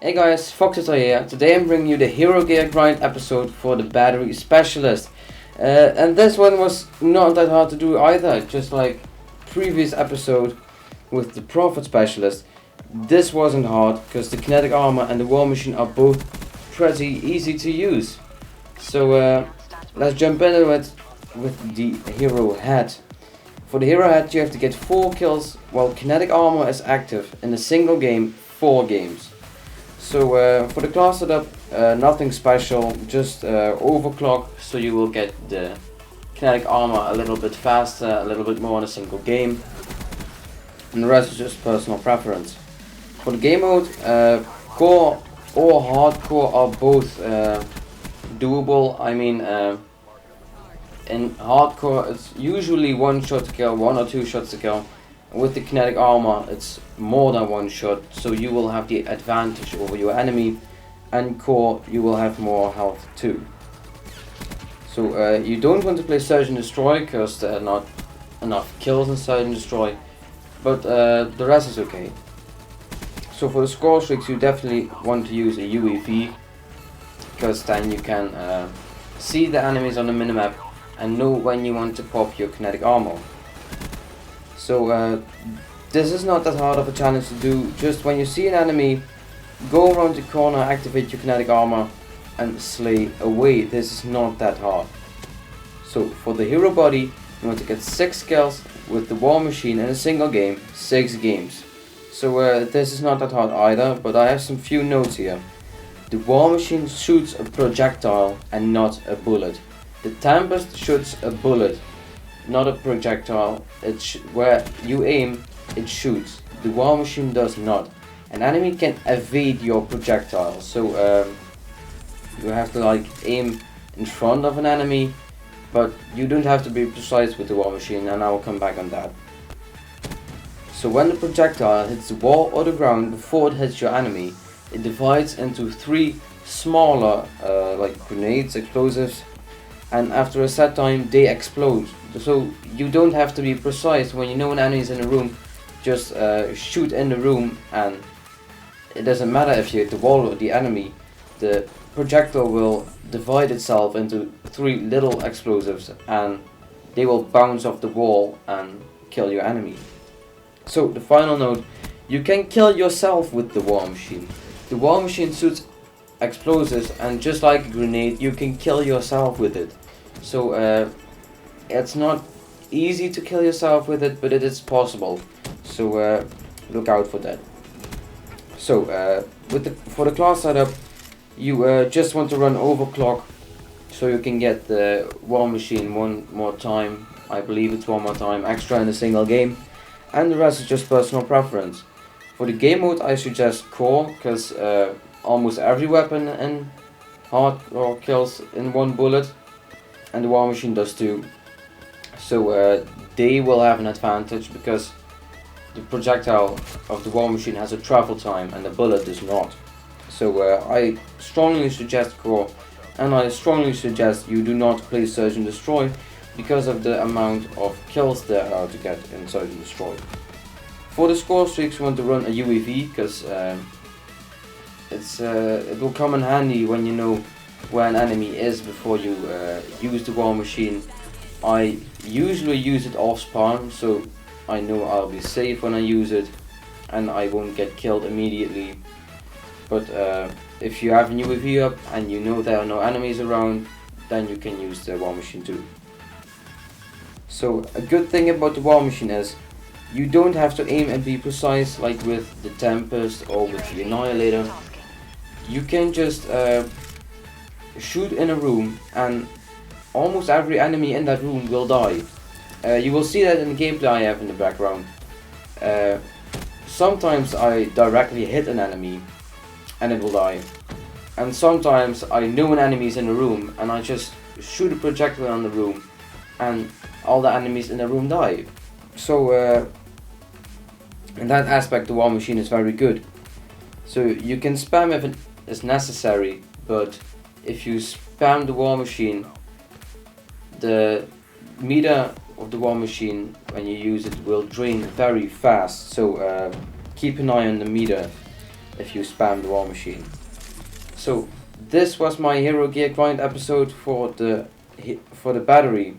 Hey guys, Foxitor here. Today I'm bringing you the Hero Gear Grind episode for the Battery Specialist. And this one was not that hard to do either, just like previous episode with the Prophet Specialist. This wasn't hard because the kinetic armor and the war machine are both pretty easy to use. So let's jump into it with the hero head. For the hero head you have to get 4 kills while kinetic armor is active in a single game, 4 games. So for the class setup, nothing special, just overclock, so you will get the kinetic armor a little bit faster, a little bit more in a single game, and the rest is just personal preference. For the game mode, core or hardcore are both doable. I mean, in hardcore it's usually 1 shot to kill, 1 or 2 shots to kill. With the kinetic armor it's more than 1 shot, so you will have the advantage over your enemy, and core you will have more health too. So you don't want to play Search and Destroy because there are not enough kills in Search and Destroy, but the rest is okay. So for the score streaks you definitely want to use a UAV, because then you can see the enemies on the minimap and know when you want to pop your kinetic armor. So this is not that hard of a challenge to do. Just when you see an enemy, go around the corner, activate your kinetic armor and slay away. This is not that hard. So for the hero body you want to get 6 kills with the war machine in a single game, 6 games. So this is not that hard either, but I have some few notes here. The war machine shoots a projectile and not a bullet. The Tempest shoots a bullet, not a projectile. Where you aim, it shoots. The war machine does not. An enemy can evade your projectile, so you have to like aim in front of an enemy, but you don't have to be precise with the war machine, and I will come back on that. So when the projectile hits the wall or the ground before it hits your enemy, it divides into 3 smaller like grenades, explosives, and after a set time they explode. So you don't have to be precise. When you know an enemy is in a room, just shoot in the room, and it doesn't matter if you hit the wall or the enemy, the projectile will divide itself into 3 little explosives and they will bounce off the wall and kill your enemy. So the final note, you can kill yourself with the war machine. The war machine shoots explosives, and just like a grenade you can kill yourself with it. So it's not easy to kill yourself with it, but it is possible. So look out for that. So for the class setup, you just want to run overclock, so you can get the war machine 1 more time. I believe it's 1 more time extra in a single game, and the rest is just personal preference. For the game mode I suggest core, because almost every weapon in hardcore kills in 1 bullet, and the war machine does too. So they will have an advantage because the projectile of the war machine has a travel time and the bullet does not. So I strongly suggest core, and I strongly suggest you do not play Search and Destroy because of the amount of kills there are to get in Search and Destroy. For the score streaks you want to run a UAV, because it will come in handy when you know where an enemy is before you use the war machine. I usually use it off spawn, so I know I'll be safe when I use it and I won't get killed immediately. But if you have a UAV up and you know there are no enemies around, then you can use the war machine too. So a good thing about the war machine is you don't have to aim and be precise like with the Tempest or with the Annihilator. You can just shoot in a room and almost every enemy in that room will die. You will see that in the gameplay I have in the background. Sometimes I directly hit an enemy and it will die, and sometimes I know an enemy is in the room and I just shoot a projectile on the room and all the enemies in the room die. So in that aspect the war machine is very good. So you can spam if it is necessary, but if you spam the war machine, the meter of the war machine when you use it will drain very fast. So keep an eye on the meter if you spam the war machine. So this was my hero gear grind episode for the battery,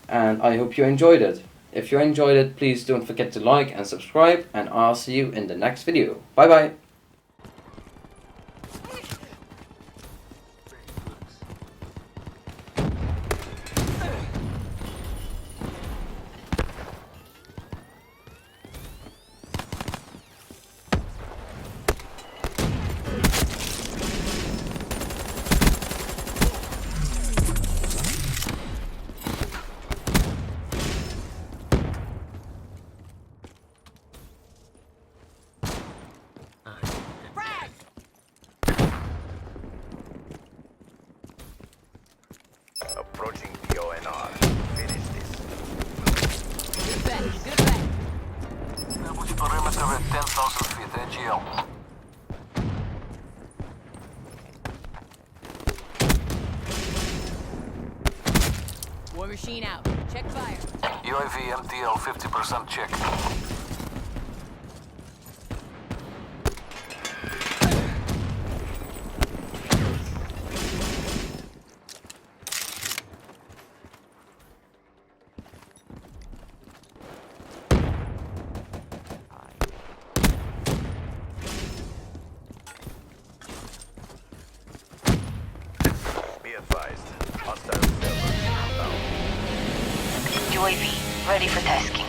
and I hope you enjoyed it. If you enjoyed it, please don't forget to like and subscribe, and I'll see you in the next video. Bye bye. Approaching the ONR. Finish this. Good bet, good bet. Establish perimeter at 10,000 feet, AGL. War machine out. Check fire. UAV MTL 50% check. Be advised. Hostile server. UAV ready for tasking.